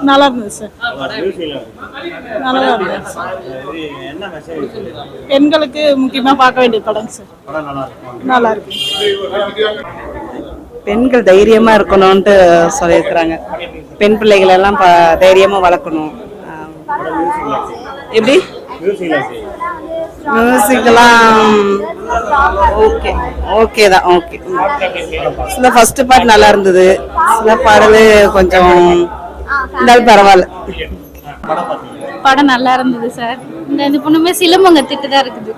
நல்லா இருந்தது சார். நல்லா இருந்தது. பெண்களுக்கு முக்கியமா பார்க்க வேண்டிய படம் சார். நல்லா இருக்கு. பெண்கள் தைரியமா இருக்கணும்ட்டு சொல்லியிருக்கிறாங்க. பெண் பிள்ளைகள் எல்லாம் தைரியமா வளர்க்கணும். எப்படி மியூசிக்லாம் ஓகே ஓகே தான். ஓகே, சில ஃபர்ஸ்ட் பார்ட் நல்லா இருந்தது, சில பாடல் கொஞ்சம் இருந்தாலும் பரவாயில்ல. படம் நல்லா இருந்தது சார். இந்த பொண்ணுமே சிலம்பம் கத்துட்டு தான் இருக்குது.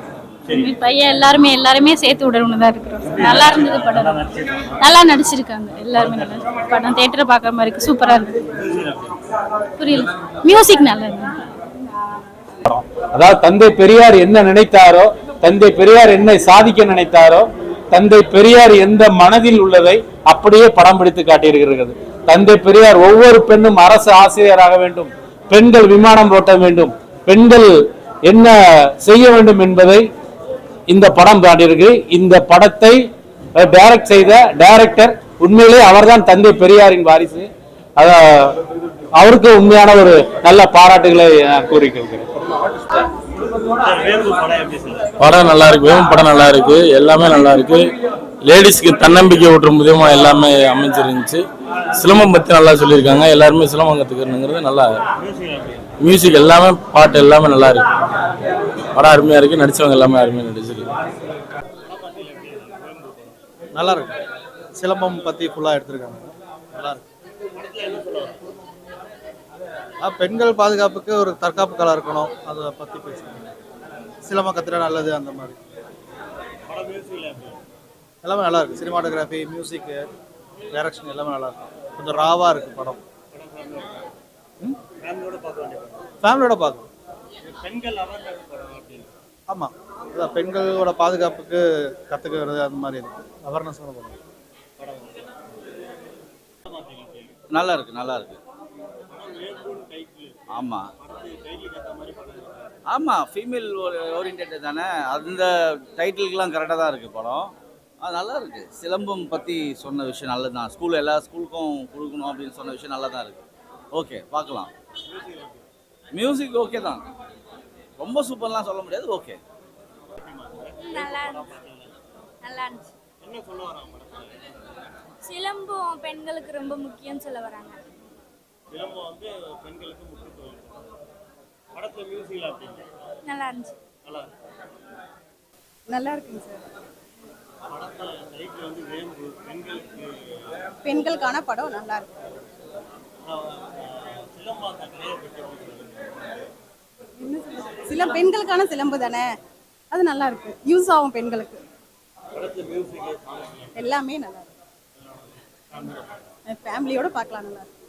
பையன் எல்லாருமே சேர்த்து விடணும்னு தான் இருக்கிறோம். நல்லா இருந்தது படம். நல்லா நடிச்சிருக்காங்க எல்லாருமே. நல்லா படம் தியேட்டரை பார்க்குற மாதிரி இருக்கு. சூப்பரா இருந்தது. புரியல. மியூசிக் நல்லா இருந்தது. அதாவது தந்தை பெரியார் என்ன நினைத்தாரோ, தந்தை பெரியார் என்ன சாதிக்க நினைத்தாரோ, தந்தை பெரியார் எந்த மனதில் உள்ளதை அப்படியே படம் பிடித்து காட்டியிருக்கிறது. தந்தை பெரியார் ஒவ்வொரு பெண்ணும் அரசு ஆசிரியராக வேண்டும், பெண்கள் விமானம் ஓட்ட வேண்டும், பெண்கள் என்ன செய்ய வேண்டும் என்பதை இந்த படம் காட்டியிருக்கு. இந்த படத்தை டைரக்ட் செய்த டைரக்டர் உண்மையிலே அவர்தான் தந்தை பெரியாரின் வாரிசு. அவருக்கு உண்மையான ஒரு நல்ல பாராட்டுகளை கூறிக்கொள்கிறேன். படம் நல்லா இருக்கு. வேவும் படம் நல்லா இருக்கு. எல்லாமே நல்லா இருக்கு. லேடிஸ்க்கு தன்னம்பிக்கை ஊட்டும் விதமா எல்லாமே அமைஞ்சிருந்துச்சு. சிலம்பம் பத்தி நல்லா சொல்லியிருக்காங்க. எல்லாருமே சிலம்பம் கத்துக்கிறதுங்கிறது நல்லா. மியூசிக் எல்லாமே, பாட்டு எல்லாமே நல்லா இருக்கு. படம் அருமையா இருக்கு. நடிச்சவங்க எல்லாமே அருமையா நடிச்சிருக்கு. நல்லா இருக்கு. சிலம்பம் பத்தி ஃபுல்லா எடுத்திருக்காங்க. நல்லா இருக்கு. பெண்கள் பாதுகாப்புக்கு ஒரு தற்காப்பு கலை இருக்கணும், அதை பற்றி பேசுகிறாங்க. சிலம்பம் கத்துட்டா நல்லது அந்த மாதிரி. எல்லாமே நல்லா இருக்கு. சினிமாட்டோகிராஃபி, மியூசிக்கு, டைரக்ஷன் எல்லாமே நல்லா இருக்கு. கொஞ்சம் ராவாக இருக்கு படம். ஃபேமிலியோட பார்க்கணும். ஆமாம், அதான் பெண்களோட பாதுகாப்புக்கு கற்றுக்கிறது அந்த மாதிரி இருக்கு. அவேர்னஸ் படம் நல்லா இருக்கு. நல்லா இருக்கு. ஆமாம் ஆமாம், ஃபீமேல் ஓரியன்ட் தானே. அந்த டைட்டிலுக்கெலாம் கரெக்டாக தான் இருக்குது படம். அது நல்லா இருக்குது. சிலம்பம் பற்றி சொன்ன விஷயம் நல்லது தான். எல்லா ஸ்கூலுக்கும் கொடுக்கணும் அப்படின்னு சொன்ன விஷயம் நல்லா தான் இருக்குது. ஓகே, பார்க்கலாம். மியூசிக் ஓகே தான். ரொம்ப சூப்பர்லாம் சொல்ல முடியாது. ஓகே, நல்லா இருந்துச்சு. சிலம்பம் பெண்களுக்கு ரொம்ப முக்கியம் சொல்ல வராங்க. நல்லா இருந்துச்சு. நல்லா இருக்குங்க சார். பெண்களுக்கான படம் நல்லா இருக்கு. பெண்களுக்கான சிலம்பு தானே, அது நல்லா இருக்கு. யூஸ் ஆகும் பெண்களுக்கு. எல்லாமே நல்லா இருக்கு. ஃபேமிலியோட பார்க்கலாம். நல்லா இருக்கு.